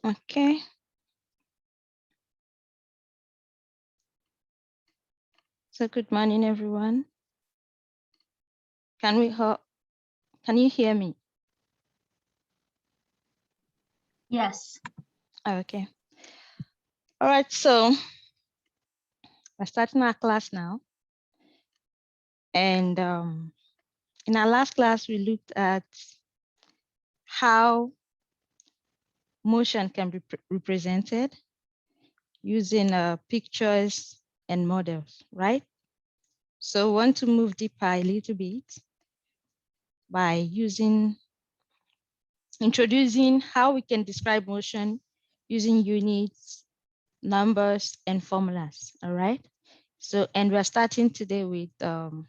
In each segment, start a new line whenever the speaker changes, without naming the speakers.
Okay. So good morning, everyone. Can you hear me?
Yes.
Okay. All right, so we're starting our class now. And in our last class, we looked at how motion can be represented using pictures and models, right? So we want to move deeper a little bit by introducing how we can describe motion using units, numbers, and formulas, all right? So, and we're starting today with the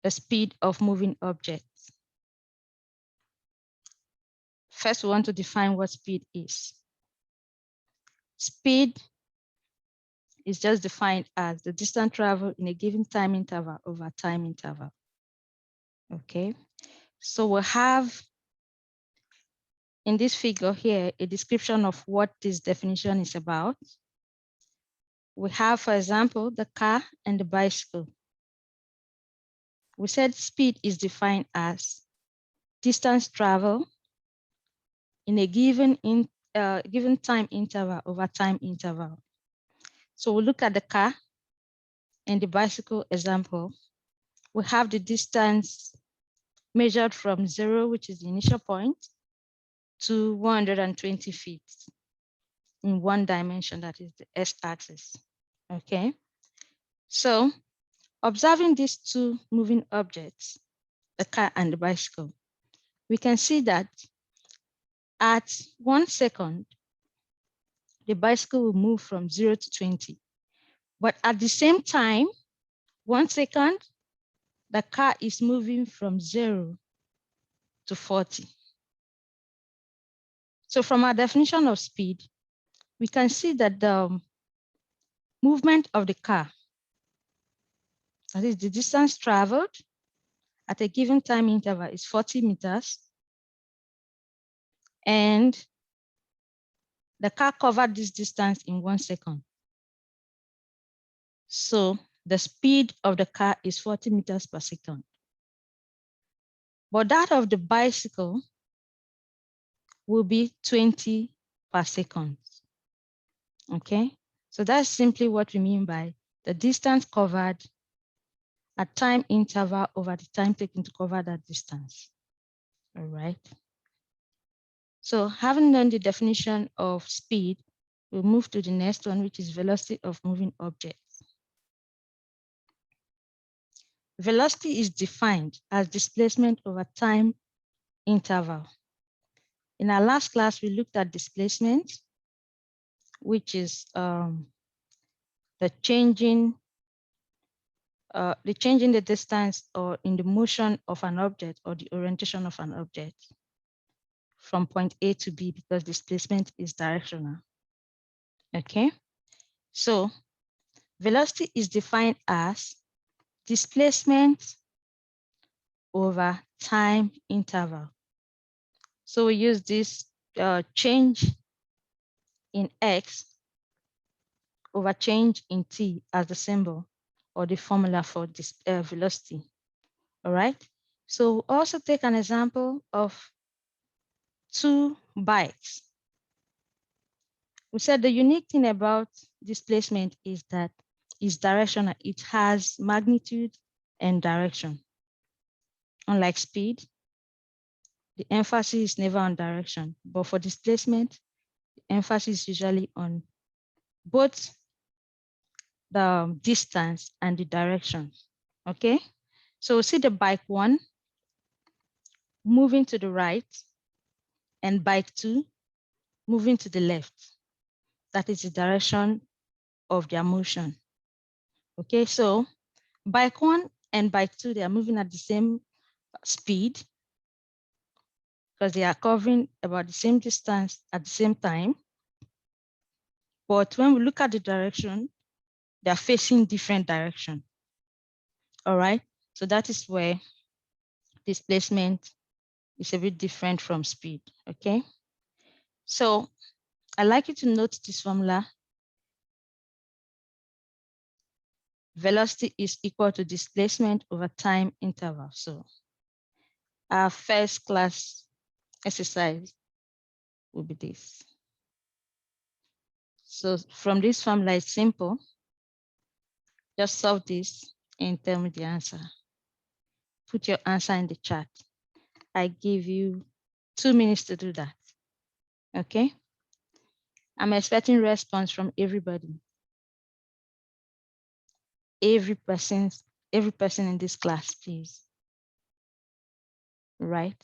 speed of moving objects. First, we want to define what speed is. Speed is just defined as the distance traveled in a given time interval over time interval. Okay, so we have in this figure here a description of what this definition is about. We have, for example, the car and the bicycle. We said speed is defined as distance traveled in a given time interval over time interval. So we look at the car and the bicycle example. We have the distance measured from 0, which is the initial point, to 120 feet in one dimension, that is the x-axis. Okay, so observing these two moving objects, the car and the bicycle, we can see that at 1 second, the bicycle will move from 0 to 20. But at the same time, 1 second, the car is moving from 0 to 40. So from our definition of speed, we can see that the movement of the car, that is the distance traveled at a given time interval, is 40 meters. And the car covered this distance in 1 second. So the speed of the car is 40 meters per second. But that of the bicycle will be 20 per second. Okay, so that's simply what we mean by the distance covered at time interval over the time taken to cover that distance. All right. So having done the definition of speed, we'll move to the next one, which is velocity of moving objects. Velocity is defined as displacement over time interval. In our last class, we looked at displacement, which is the change in the distance or in the motion of an object or the orientation of an object from point A to B, because displacement is directional. Okay, so velocity is defined as displacement over time interval. So we use this change in x over change in t as the symbol or the formula for this velocity. All right. So also take an example of two bikes. We said the unique thing about displacement is that it's directional. It has magnitude and direction. Unlike speed, the emphasis is never on direction, but for displacement, the emphasis is usually on both the distance and the direction. Okay, so we see the bike 1 moving to the right and bike 2 moving to the left. That is the direction of their motion. Okay, so bike 1 and bike 2, they are moving at the same speed because they are covering about the same distance at the same time. But when we look at the direction, they are facing different direction. All right, so that is where displacement is a bit different from speed. Okay, So I'd like you to note this formula. Velocity is equal to displacement over time interval. So our first class exercise will be this. So from this formula, it's simple. Just solve this and tell me the answer. Put your answer in the chat. I give you 2 minutes to do that. Okay? I'm expecting response from everybody. Every person in this class, please. Right?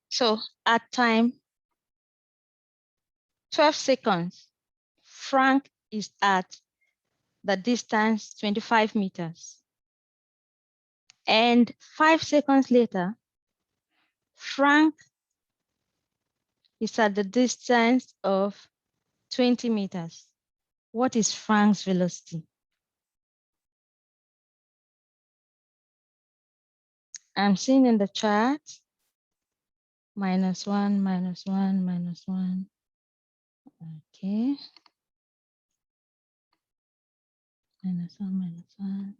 So at time 12 seconds, Frank is at the distance 25 meters. And 5 seconds later, Frank is at the distance of 20 meters. What is Frank's velocity? I'm seeing in the chart, -1, -1, -1. Okay. -1, -1.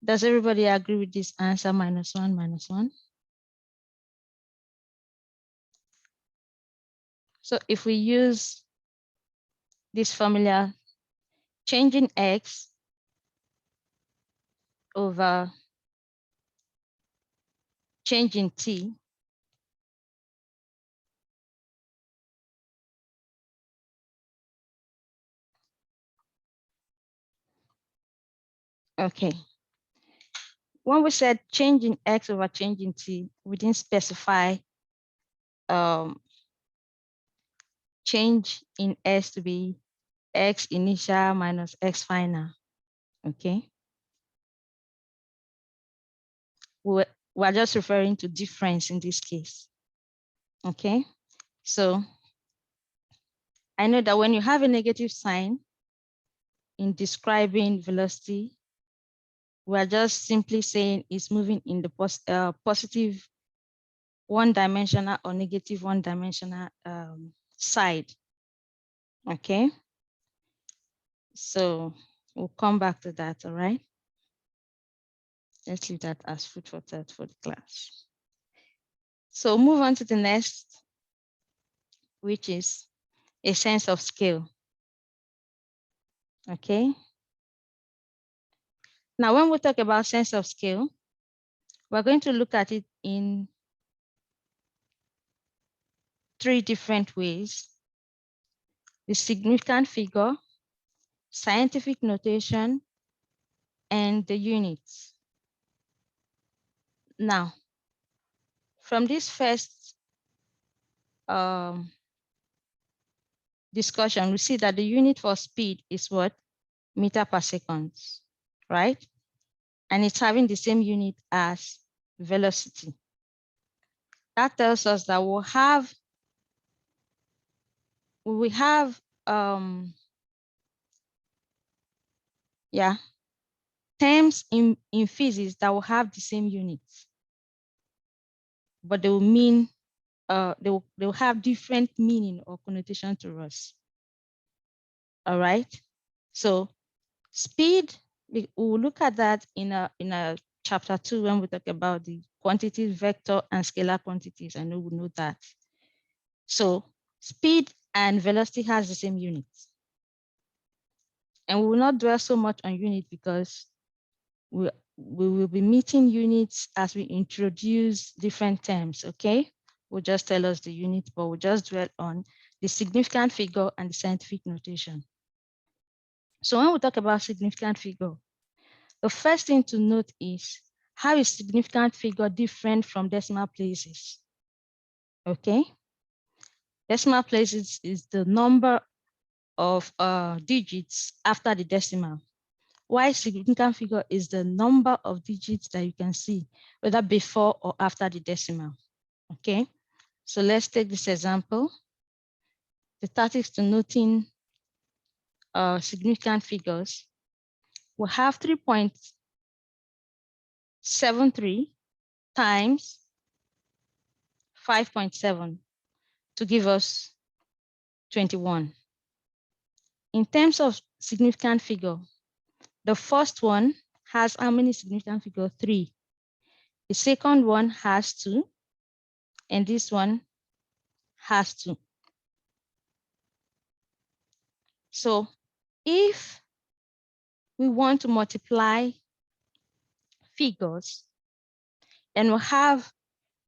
Does everybody agree with this answer, -1, -1? So if we use this formula, changing x over changing t, okay. When we said changing x over changing t, we didn't specify change in s to be x initial minus x final, okay? We're just referring to difference in this case, okay? So I know that when you have a negative sign in describing velocity, we're just simply saying it's moving in the positive one-dimensional or negative one-dimensional side, okay? So we'll come back to that, all right? Let's leave that as food for thought for the class. So move on to the next, which is a sense of scale, okay? Now, when we talk about sense of scale, we're going to look at it in 3 different ways: the significant figure, scientific notation, and the units. Now, from this first discussion, we see that the unit for speed is what? Meter per second, right? And it's having the same unit as velocity. That tells us that we will have terms in physics that will have the same units, but they will mean they will have different meaning or connotation to us. All right. So speed, we will look at that in a chapter 2 when we talk about the quantities, vector and scalar quantities. I know we know that. So speed and velocity has the same units. And we will not dwell so much on unit because we will be meeting units as we introduce different terms, okay? We'll just tell us the unit, but we'll just dwell on the significant figure and the scientific notation. So when we talk about significant figure, the first thing to note is how is significant figure different from decimal places, okay? Decimal places is the number of digits after the decimal. Why significant figure is the number of digits that you can see, whether before or after the decimal, okay? So let's take this example. The tactics to noting significant figures. We have 3.73 times 5.7 to give us 21. In terms of significant figure, the first one has how many significant figure? 3. The second one has 2, and this one has 2. So if we want to multiply figures and we have,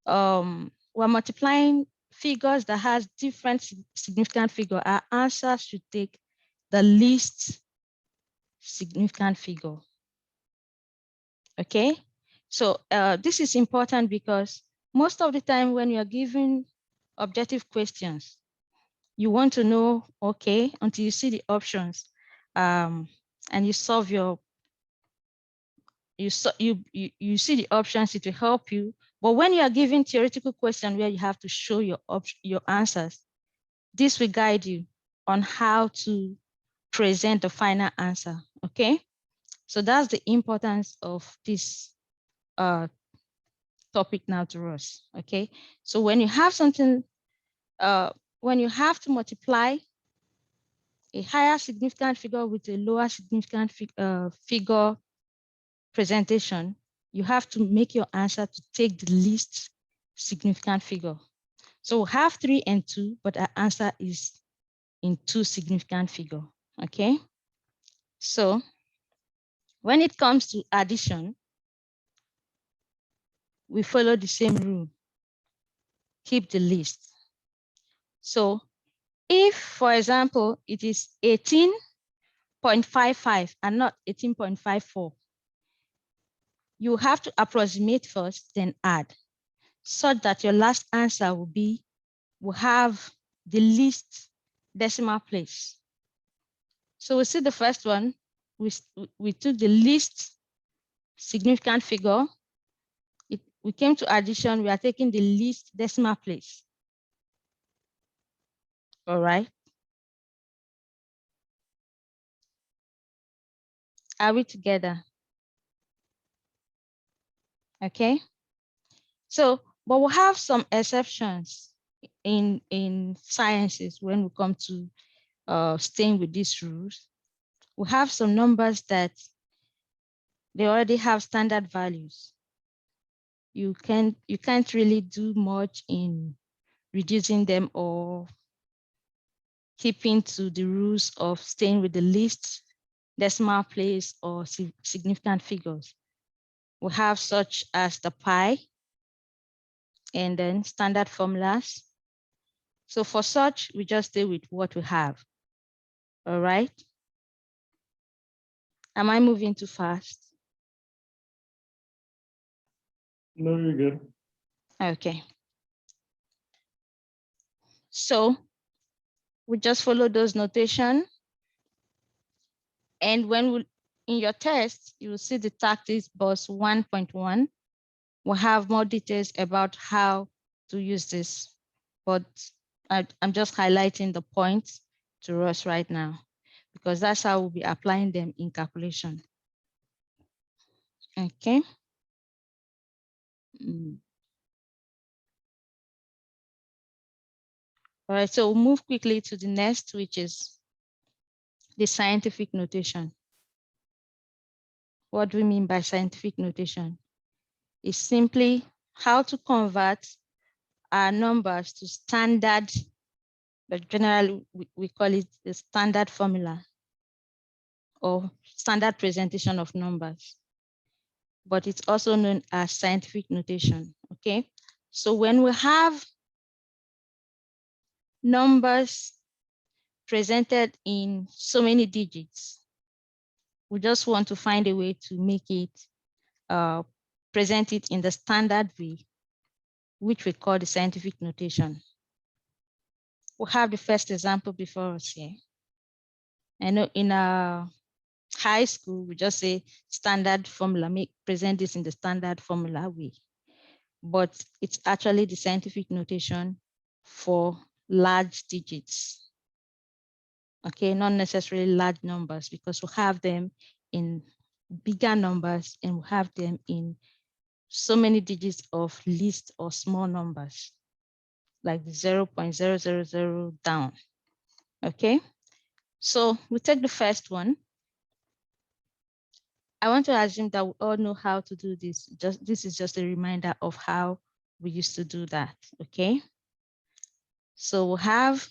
we're multiplying figures that has different significant figure, our answer should take the least significant figure. Okay, so this is important because most of the time when you're given objective questions, you want to know, okay, until you see the options and you solve your, you see the options, it will help you. But when you are given theoretical question where you have to show your answers, this will guide you on how to present the final answer, okay? So that's the importance of this topic now to us, okay? So when you have something, when you have to multiply a higher significant figure with a lower significant figure presentation, you have to make your answer to take the least significant figure. So we have 3 and 2, but our answer is in 2 significant figure, okay? So when it comes to addition, we follow the same rule, keep the least. So if, for example, it is 18.55 and not 18.54, you have to approximate first, then add, so that your last answer will have the least decimal place. So we see the first one, we took the least significant figure. We came to addition, we are taking the least decimal place. All right. Are we together? Okay. So, but we'll have some exceptions in sciences when we come to staying with these rules. We have some numbers that they already have standard values. You can't really do much in reducing them or keeping to the rules of staying with the least decimal place or significant figures. We have such as the pi and then standard formulas. So for such, we just stay with what we have. All right. Am I moving too fast?
No, you're good.
Okay. So we just follow those notation. And when in your test, you will see the tactics bus 1.1. We'll have more details about how to use this, but I'm just highlighting the points to us right now, because that's how we'll be applying them in calculation. Okay. All right, so we'll move quickly to the next, which is the scientific notation. What do we mean by scientific notation? It's simply how to convert our numbers to standard, but generally we call it the standard formula or standard presentation of numbers. but it's also known as scientific notation, okay? So when we have numbers presented in so many digits, we just want to find a way to make it, present it in the standard way, which we call the scientific notation. We have the first example before us here. I know in our high school, we just say standard formula, present this in the standard formula way, but it's actually the scientific notation for large digits. Okay, not necessarily large numbers, because we have them in bigger numbers and we have them in so many digits of least or small numbers, like 0.000 down. Okay, so we take the first one. I want to assume that we all know how to do this. This is just a reminder of how we used to do that. Okay, so we have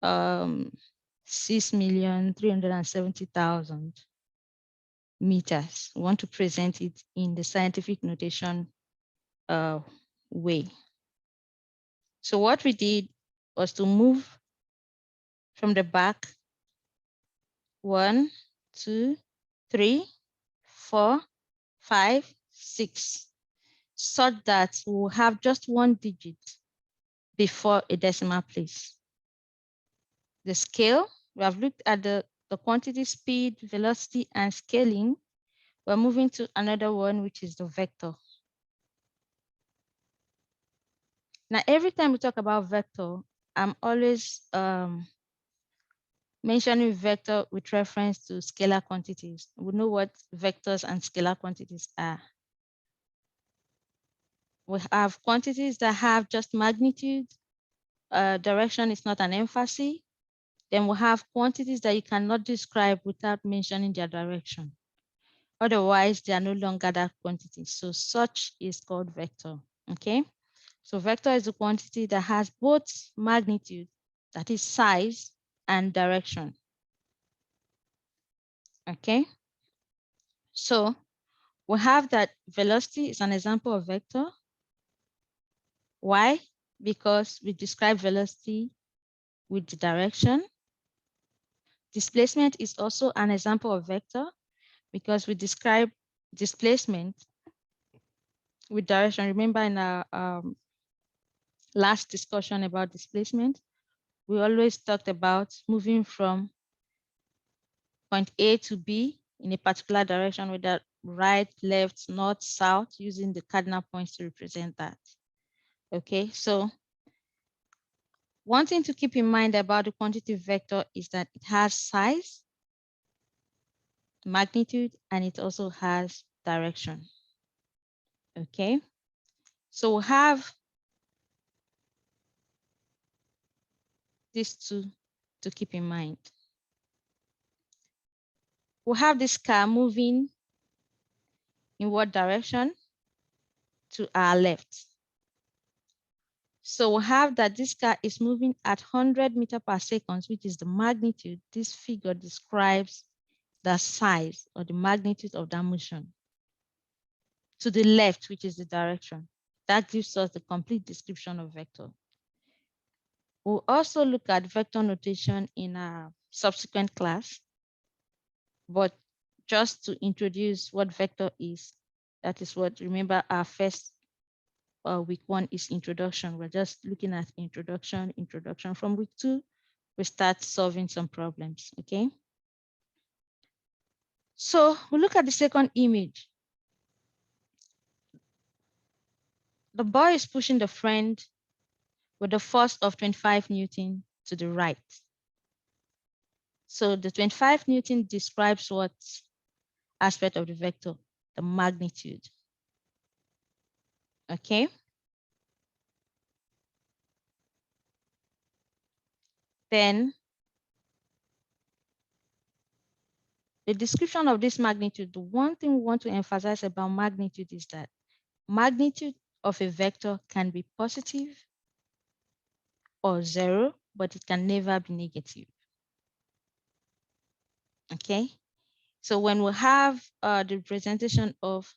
6,370,000 meters. We want to present it in the scientific notation way. So what we did was to move from the back 1, 2, 3, 4, 5, 6, such that we'll have just one digit before a decimal place. The scale, we have looked at the quantity, speed, velocity, and scaling. We're moving to another one, which is the vector. Now, every time we talk about vector, I'm always mentioning vector with reference to scalar quantities. We know what vectors and scalar quantities are. We have quantities that have just magnitude. Direction is not an emphasis. Then we have quantities that you cannot describe without mentioning their direction. Otherwise, they are no longer that quantity. So such is called vector, okay? So vector is a quantity that has both magnitude, that is size, and direction, okay? So we have that velocity is an example of vector. Why? Because we describe velocity with the direction. Displacement is also an example of vector because we describe displacement with direction. Remember in our last discussion about displacement, we always talked about moving from point A to B in a particular direction, whether right, left, north, south, using the cardinal points to represent that. Okay, so one thing to keep in mind about the quantitative vector is that it has size, magnitude, and it also has direction. Okay, so we have these two to keep in mind. We have this car moving in what direction? To our left. So we have that this car is moving at 100 meters per second, which is the magnitude. This figure describes the size or the magnitude of that motion. To the left, which is the direction. That gives us the complete description of vector. We'll also look at vector notation in a subsequent class, but just to introduce what vector is, that is what, remember our first week 1 is introduction. We're just looking at introduction. From week 2, we start solving some problems, okay? So we look at the second image. The boy is pushing the friend with a force of 25 Newton to the right. So the 25 Newton describes what aspect of the vector? The magnitude, okay? Then the description of this magnitude, the one thing we want to emphasize about magnitude is that magnitude of a vector can be positive or 0, but it can never be negative. Okay, So when we have the representation of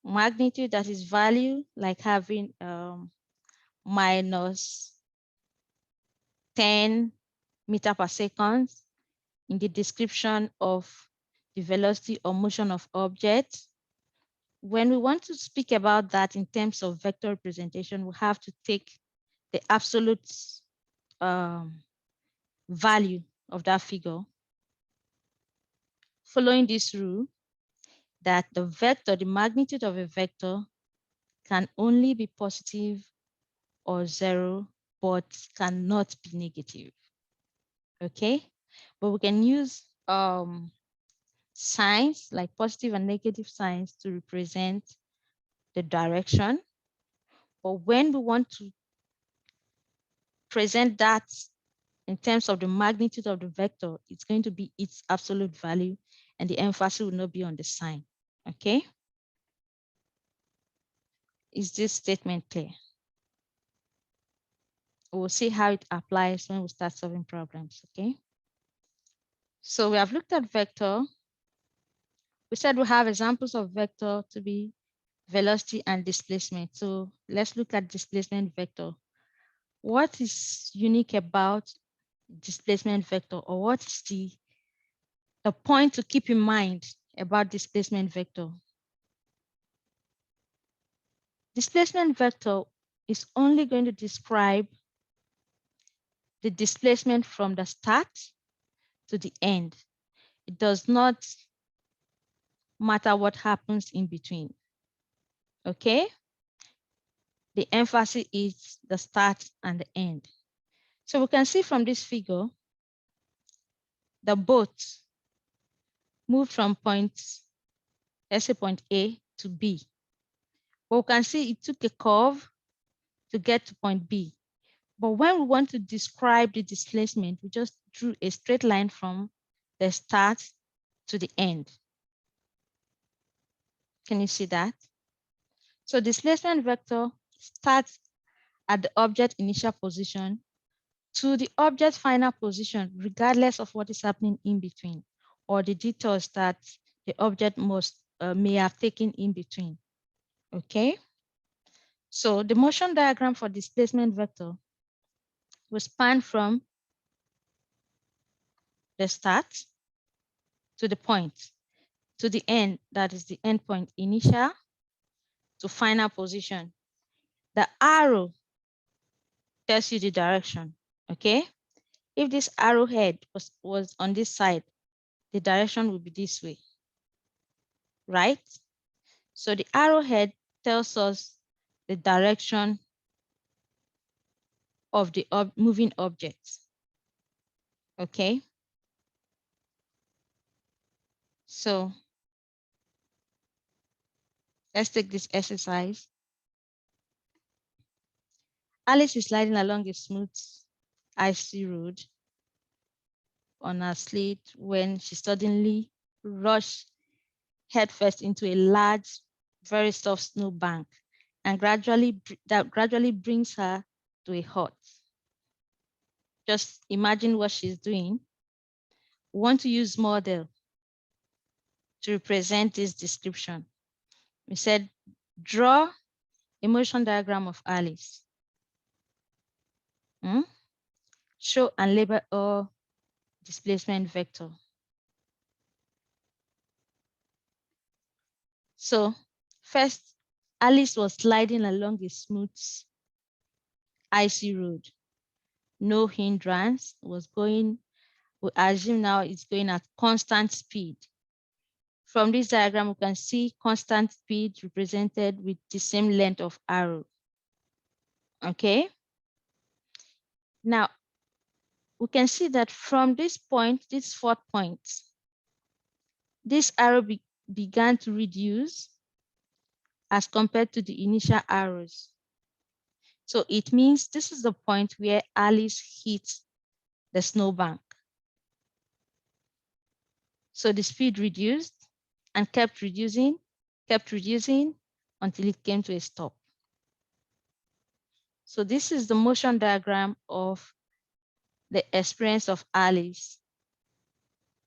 magnitude, that is value, like having minus 10 meter per second in the description of the velocity or motion of objects. When we want to speak about that in terms of vector representation, we have to take the absolute value of that figure, following this rule that the vector, the magnitude of a vector, can only be positive or zero, but cannot be negative. Okay, but we can use signs like positive and negative signs to represent the direction. But when we want to present that in terms of the magnitude of the vector, it's going to be its absolute value, and the emphasis will not be on the sign. Okay, is this statement clear? We'll see how it applies when we start solving problems. Okay, so we have looked at vector. We said we have examples of vector to be velocity and displacement. So let's look at displacement vector. What is unique about displacement vector, or what is the point to keep in mind about displacement vector? Displacement vector is only going to describe the displacement from the start to the end. It does not matter what happens in between. Okay? The emphasis is the start and the end. So we can see from this figure, the boat moved from let's say point A to B. But we can see it took a curve to get to point B. But when we want to describe the displacement, we just drew a straight line from the start to the end. Can you see that? So displacement vector starts at the object initial position to the object final position, regardless of what is happening in between, or the detours that the object may have taken in between. Okay, so the motion diagram for displacement vector will span from the start to the point to the end, that is the end point initial to final position. The arrow tells you the direction. Okay, if this arrowhead was on this side, the direction would be this way, right? So the arrowhead tells us the direction of the moving objects. Okay, so let's take this exercise. Alice is sliding along a smooth, icy road on her sled when she suddenly rushed headfirst into a large, very soft snowbank, and that gradually brings her to a halt. Just imagine what she's doing. We want to use model to represent this description. We said, draw a motion diagram of Alice. Show and label all displacement vector. So first, Alice was sliding along a smooth, icy road. No hindrance, was going, we assume now it's going at constant speed. From this diagram, we can see constant speed represented with the same length of arrow. Okay. Now, we can see that from this point, this 4th point, this arrow began to reduce as compared to the initial arrows. So it means this is the point where Alice hit the snowbank. So the speed reduced and kept reducing until it came to a stop. So this is the motion diagram of the experience of Alice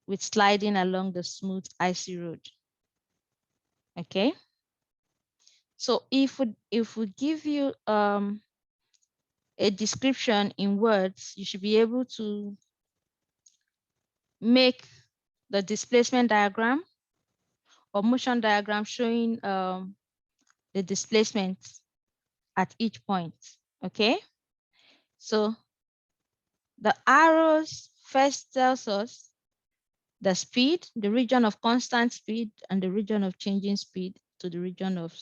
with sliding along the smooth, icy road. Okay. So if we give you a description in words, you should be able to make the displacement diagram or motion diagram showing the displacement at each point. Okay. So the arrows first tells us the speed, the region of constant speed, and the region of changing speed to the region of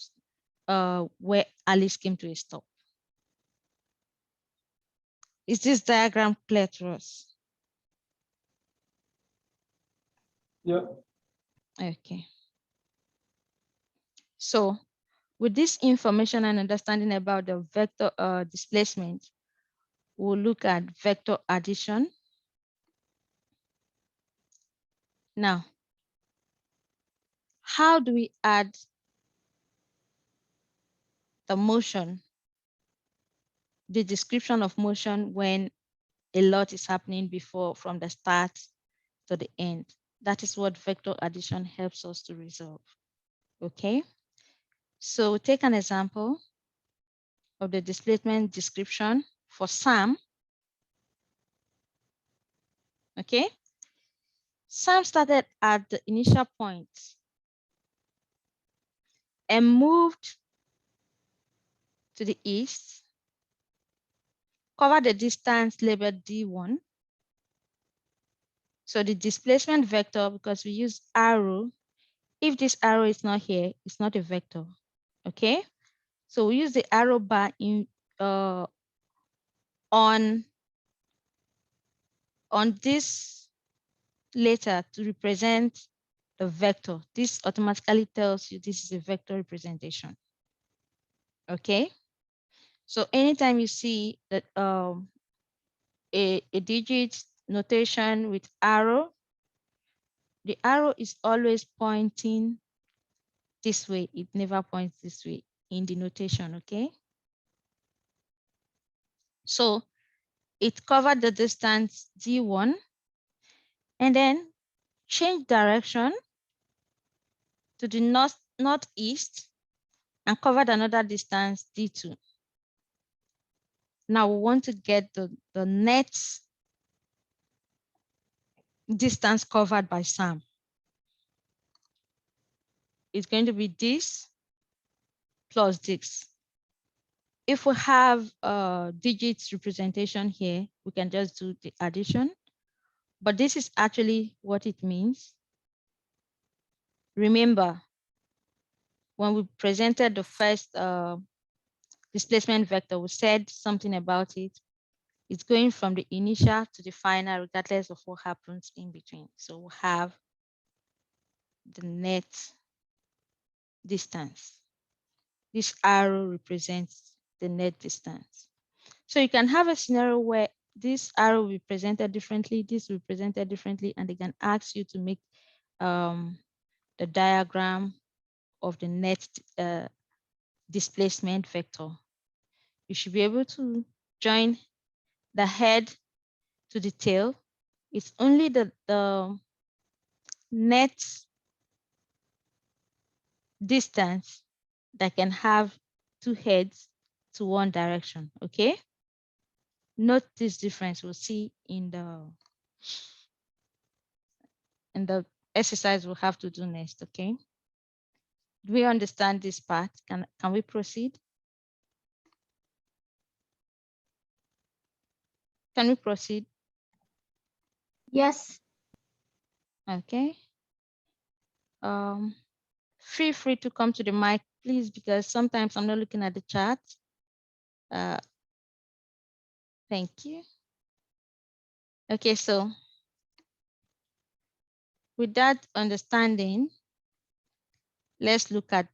where Alice came to a stop. Is this diagram clear to us?
Yeah.
Okay. So with this information and understanding about the vector displacement, we'll look at vector addition. Now, how do we add the motion, the description of motion when a lot is happening before from the start to the end? That is what vector addition helps us to resolve. Okay. So take an example of the displacement description for Sam. Okay. Sam started at the initial point and moved to the east, covered the distance labeled D1. So the displacement vector, because we use arrow, if this arrow is not here, it's not a vector. Okay. So we use the arrow bar in on this letter to represent the vector. This automatically tells you this is a vector representation. Okay. So anytime you see that a digit notation with arrow, the arrow is always pointing this way. It never points this way in the notation. Okay. So it covered the distance D1 and then change direction to the northeast and covered another distance D2. Now we want to get the net distance covered by Sam. It's going to be this plus this. If we have digits representation here, we can just do the addition, but this is actually what it means. Remember, when we presented the first displacement vector, we said something about it. It's going from the initial to the final, regardless of what happens in between. So we have the net distance. This arrow represents the net distance. So you can have a scenario where this arrow will be presented differently, this will be presented differently, and they can ask you to make the diagram of the net displacement vector. You should be able to join the head to the tail. It's only the net distance that can have two heads to one direction. Okay. Note this difference we'll see in the exercise we'll have to do next. Okay. Do we understand this part? Can we proceed? Can we proceed?
Yes.
Okay. Feel free to come to the mic, please, because sometimes I'm not looking at the chat. Thank you. Okay, so with that understanding, let's look at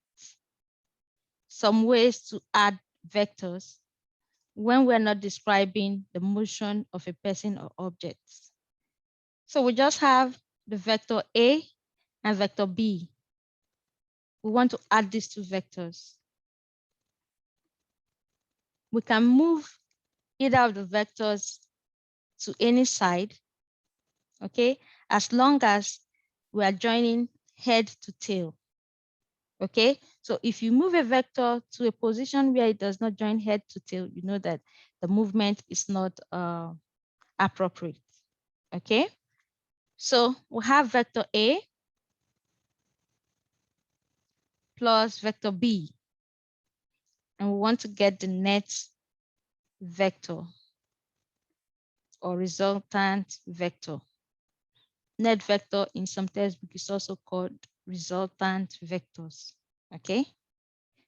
some ways to add vectors when we're not describing the motion of a person or objects. So we just have the vector A and vector B. We want to add these two vectors. We can move either of the vectors to any side, okay? as long as we are joining head to tail. Okay, so if you move a vector to a position where it does not join head to tail, you know that the movement is not appropriate. Okay, so we have vector A plus vector B, and we want to get the net vector or resultant vector. Net vector in some textbook is also called resultant vectors. Okay,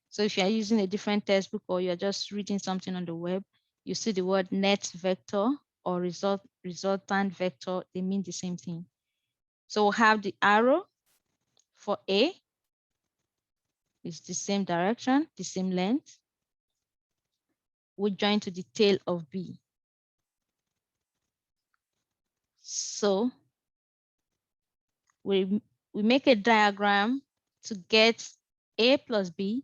so if you are using a different textbook or you're just reading something on the web, you see the word net vector or resultant vector, they mean the same thing. So we'll have the arrow for A, it's the same direction, the same length. We join to the tail of B. So we make a diagram to get A plus B.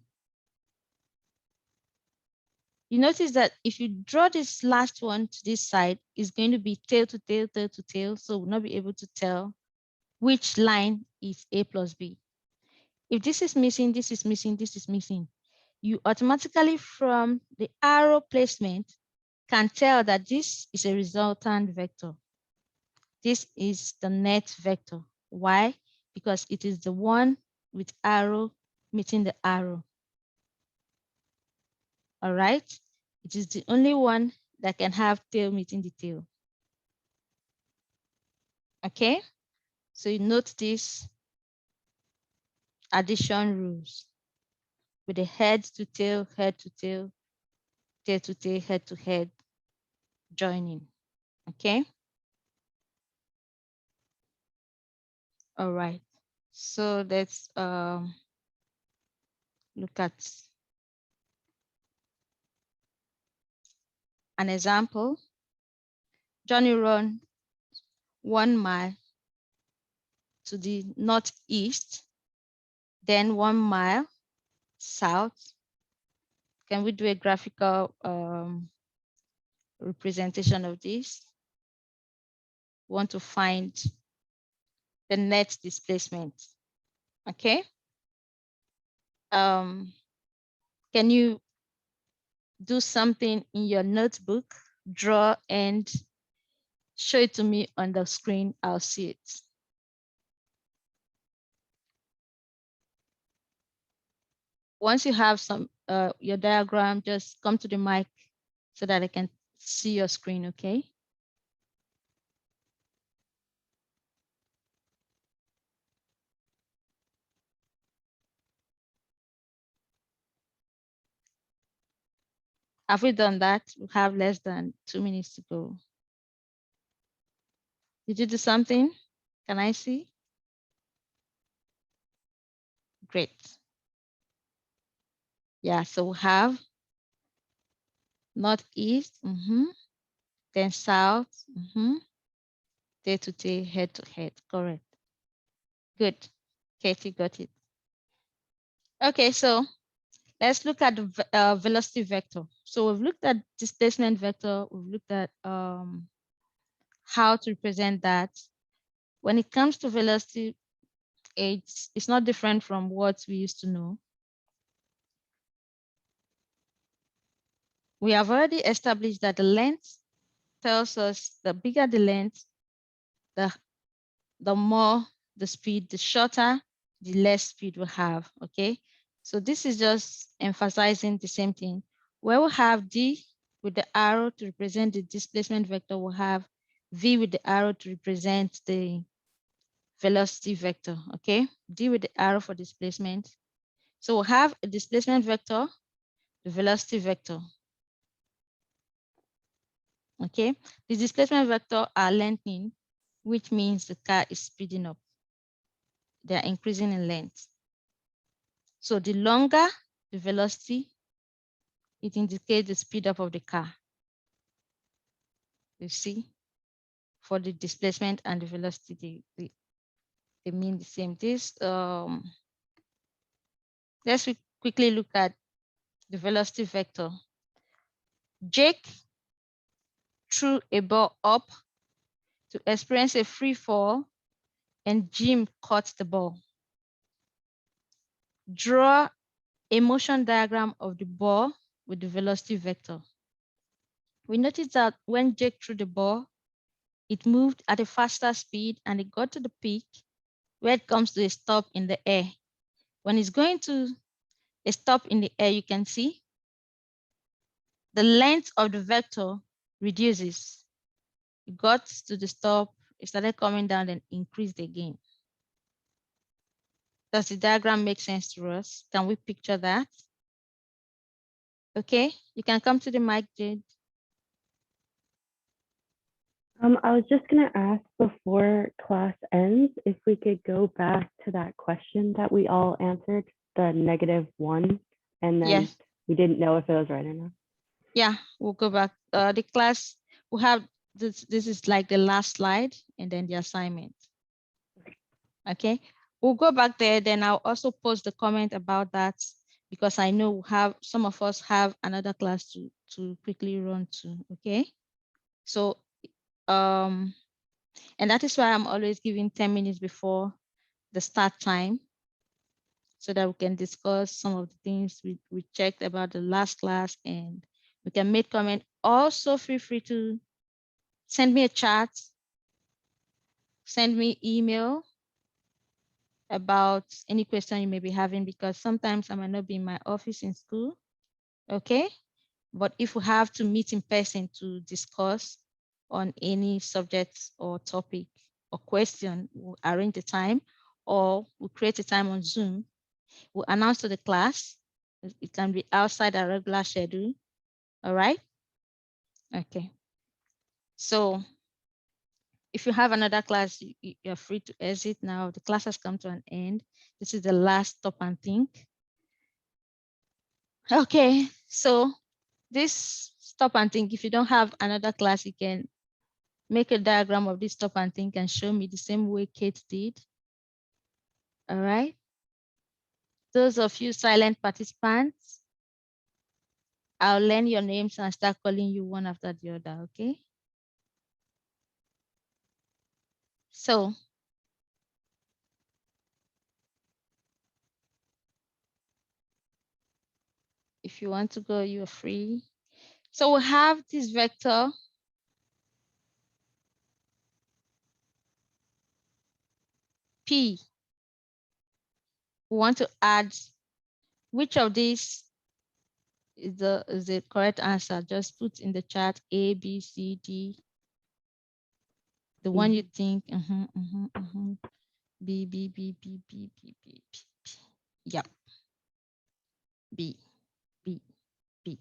You notice that if you draw this last one to this side, it's going to be tail to tail, tail to tail. So we'll not be able to tell which line is A plus B. If this is missing, this is missing, this is missing, you automatically from the arrow placement can tell that this is a resultant vector. This is the net vector. Why? Because it is the one with arrow meeting the arrow. All right. It is the only one that can have tail meeting the tail. Okay. So you note this addition rules with the head to tail, head to tail, tail to tail, head to head joining. Okay. All right. So let's look at an example. Johnny run 1 mile to the northeast, then 1 mile south. Can we do a graphical representation of this? We want to find the net displacement. Okay. Can you do something in your notebook, draw and show it to me on the screen? I'll see it. Once you have some your diagram, just come to the mic so that I can see your screen, okay? Have we done that? We have less than 2 minutes to go. Did you do something? Can I see? Great. Yeah, so we have northeast, then south, tail to tail, head to head, correct. Good, Katie got it. Okay, so let's look at the velocity vector. So we've looked at displacement vector, we've looked at how to represent that. When it comes to velocity, it's not different from what we used to know. We have already established that the length tells us the bigger the length, the more the speed, the shorter, the less speed we have, okay? So this is just emphasizing the same thing. Where we have D with the arrow to represent the displacement vector, we'll have V with the arrow to represent the velocity vector, okay? D with the arrow for displacement. So we'll have a displacement vector, the velocity vector. Okay, the displacement vector are lengthening, which means the car is speeding up. They are increasing in length. So the longer the velocity, it indicates the speed up of the car. You see, for the displacement and the velocity, they mean the same. This let's quickly look at the velocity vector. Jake threw a ball up to experience a free fall and Jim caught the ball. Draw a motion diagram of the ball with the velocity vector. We noticed that when Jake threw the ball, it moved at a faster speed and it got to the peak where it comes to a stop in the air. When it's going to a stop in the air, you can see the length of the vector reduces. It got to the stop, it started coming down and increased again. Does the diagram make sense to us? Can we picture that? Okay, you can come to the mic, Jade.
I was just going to ask before class ends if we could go back to that question that we all answered, the -1, and then
Yes.
we didn't know if it was right or not.
Yeah, we'll go back. The class, we have this is like the last slide and then the assignment. Okay, we'll go back there. Then I'll also post the comment about that because I know some of us have another class to quickly run to. Okay, so and that is why I'm always giving 10 minutes before the start time so that we can discuss some of the things we checked about the last class and we can make comment. Also feel free to send me a chat, send me email about any question you may be having because sometimes I might not be in my office in school, okay? But if we have to meet in person to discuss on any subject or topic or question, we'll arrange the time or we'll create a time on Zoom. We'll announce to the class. It can be outside our regular schedule, all right? Okay, so if you have another class, you're free to exit now. The class has come to an end. This is the last stop and think. Okay, so this stop and think, if you don't have another class, you can make a diagram of this stop and think and show me the same way Kate did. All right. Those of you silent participants, I'll learn your names and start calling you one after the other, okay? So if you want to go, you're free. So we have this vector P. We want to add which of these is the correct answer. Just put in the chat A, B, C, D. The one you think, B, B, B, B, B, B, B, B, B. Yep. B, B, B.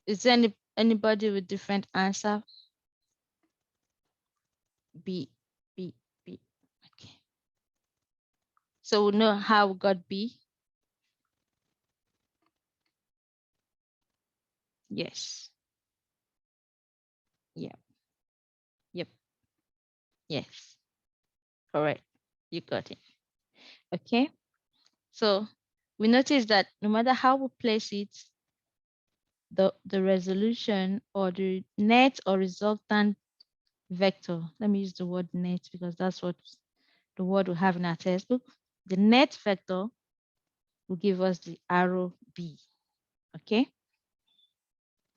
Is there anybody with different answer? B, B, B. Okay. So we know how we got B. Yes. Yep. Yep. Yes. Correct. You got it. Okay. So we notice that no matter how we place it, the resolution or the net or resultant vector, let me use the word net because that's what the word we have in our textbook. The net vector will give us the arrow B, okay?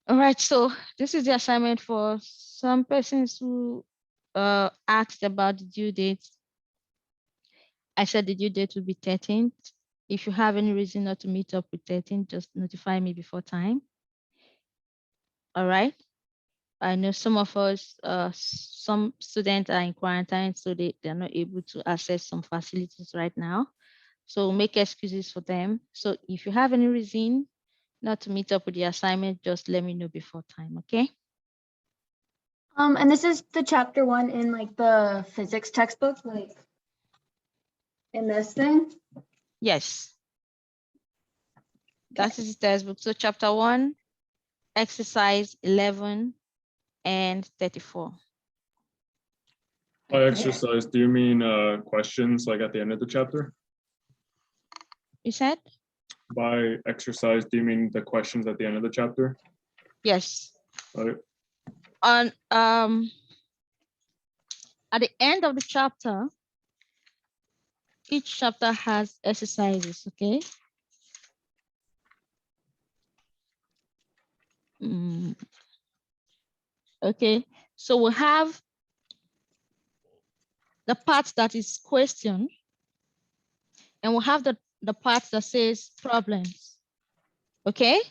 All right, so this is the assignment for some persons who asked about the due date. I said the due date will be 13th. If you have any reason not to meet up with 13th, just notify me before time. All right. I know some of us, some students are in quarantine, so they're not able to access some facilities right now. So make excuses for them. So if you have any reason not to meet up with the assignment, just let me know before time, okay?
And this is the chapter 1 in like the physics textbook, like in this thing.
Yes. That is the textbook. So chapter 1, exercise 11 and 34.
By exercise, do you mean questions like at the end of the chapter?
You said?
By exercise, do you mean the questions at the end of the chapter?
Yes.
Right.
On at the end of the chapter, each chapter has exercises, okay? Okay, so we have the part that is question, and we have the part that says problems, okay?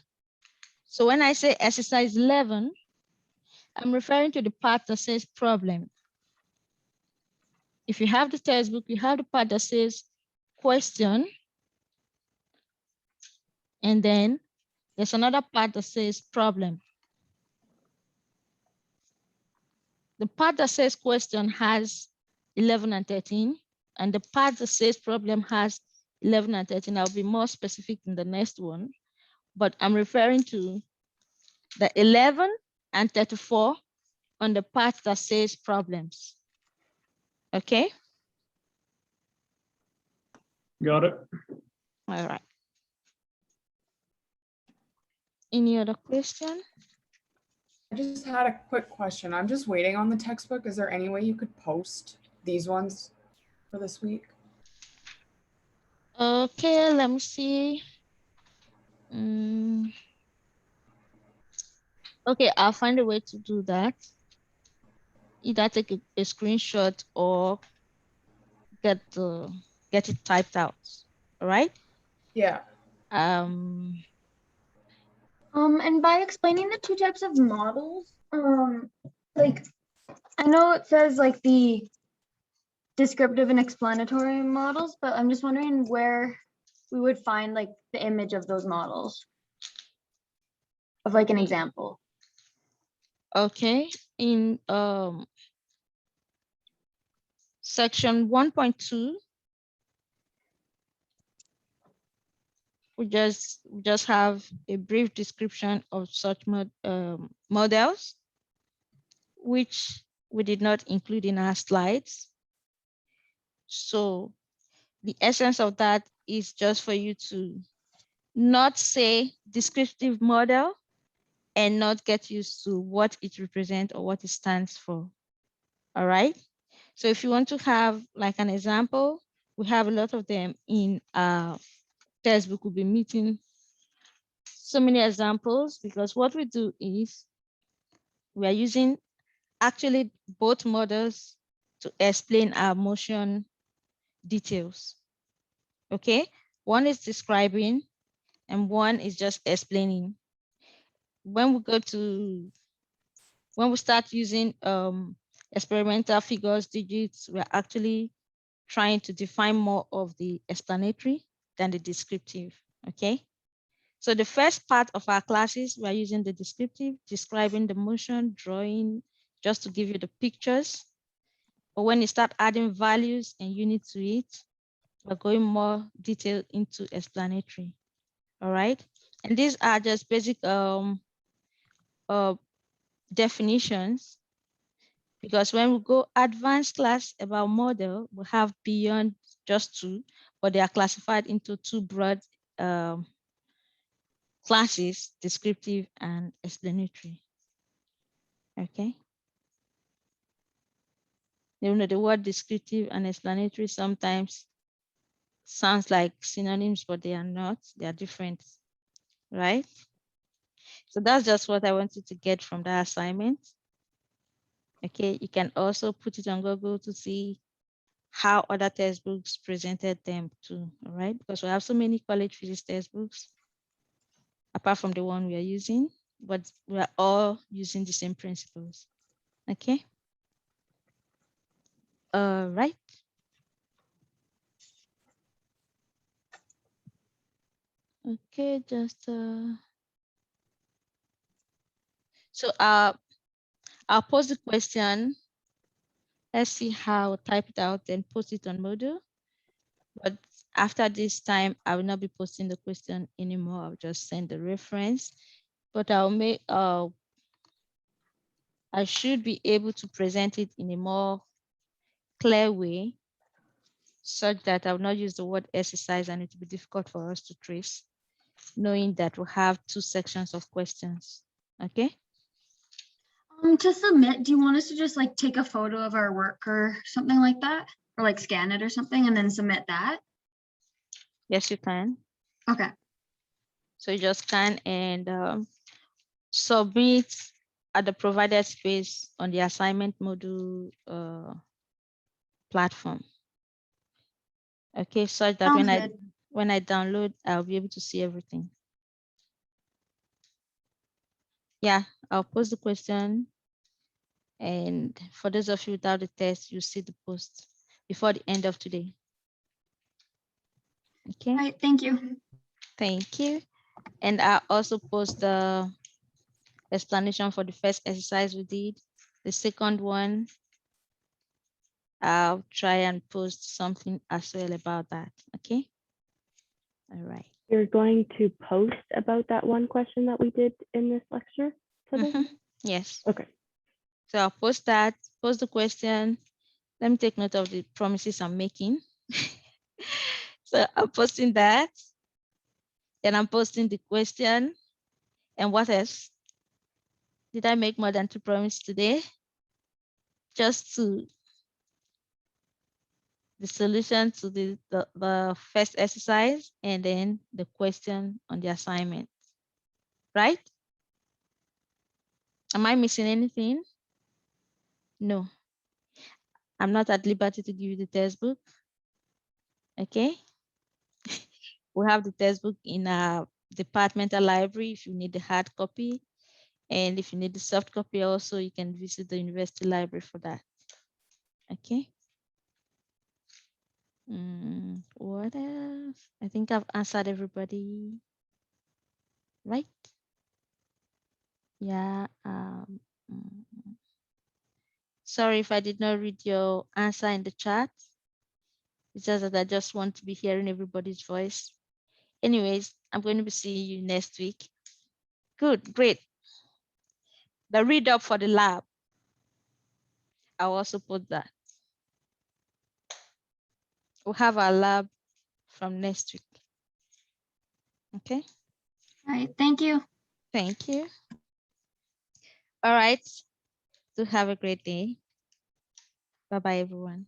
So when I say exercise 11, I'm referring to the part that says problem. If you have the textbook, you have the part that says question, and then there's another part that says problem. The part that says question has 11 and 13, and the part that says problem has 11 and 13. I'll be more specific in the next one, but I'm referring to the 11 and 34 on the part that says problems. Okay?
Got it.
All right. Any other question?
I just had a quick question. I'm just waiting on the textbook. Is there any way you could post these ones for this week?
Okay, let me see. Okay, I'll find a way to do that. Either take a screenshot or get it typed out. All right.
Yeah.
And by explaining the two types of models, like I know it says like the descriptive and explanatory models, but I'm just wondering where we would find like the image of those models of like an example.
Okay, in section 1.2, we just have a brief description of such models, which we did not include in our slides. So the essence of that is just for you to not say descriptive model and not get used to what it represents or what it stands for. All right. So if you want to have like an example, we have a lot of them in our textbook. We'll be meeting so many examples because what we do is we are using actually both models to explain our motion details. Okay, one is describing and one is just explaining. When we start using experimental figures, digits, we're actually trying to define more of the explanatory than the descriptive, okay? So the first part of our classes, we're using the descriptive, describing the motion, drawing, just to give you the pictures. But when you start adding values and units to it, we're going more detailed into explanatory, all right? And these are just basic definitions, because when we go advanced class about model, we have beyond just two, but they are classified into two broad classes, descriptive and explanatory. Okay. You know, the word descriptive and explanatory sometimes sounds like synonyms, but they are not. They are different, right? So that's just what I wanted to get from the assignment. Okay, you can also put it on Google to see how other textbooks presented them too, all right? Because we have so many college physics textbooks, apart from the one we are using, but we are all using the same principles, okay? All right. Okay, just, so I'll pose the question. Let's see how I'll type it out and post it on Moodle. But after this time, I will not be posting the question anymore. I'll just send the reference, but I should be able to present it in a more clear way, such that I will not use the word exercise and it will be difficult for us to trace, knowing that we have two sections of questions, okay?
To submit, do you want us to just like take a photo of our work or something like that? or like scan it or something and then submit that?
Yes, you can.
Okay.
So you just scan and submit at the provided space on the assignment module platform. Okay, such that
Sounds good.
when I download, I'll be able to see everything. Yeah, I'll post the question. And for those of you without the test, you see the post before the end of today. Okay,
All right, thank you.
thank you. And I also post the explanation for the first exercise we did. The second one, I'll try and post something as well about that. Okay. All right.
You're going to post about that one question that we did in this lecture today?
Yes.
Okay.
So I'll post that, post the question. Let me take note of the promises I'm making. So I'm posting that. Then I'm posting the question. And what else? Did I make more than 2 promises today? Just to the solution to the first exercise and then the question on the assignment, right? Am I missing anything? No. I'm not at liberty to give you the textbook. Okay. We have the textbook in our departmental library if you need the hard copy. And if you need the soft copy also, you can visit the university library for that. Okay. What else? I think I've answered everybody, right? Yeah. Sorry if I did not read your answer in the chat. It's just that I just want to be hearing everybody's voice. Anyways, I'm going to be seeing you next week. Good, great. The read up for the lab, I'll also put that. We'll have our lab from next week. Okay.
All right, thank you.
Thank you. All right. So have a great day. Bye-bye, everyone.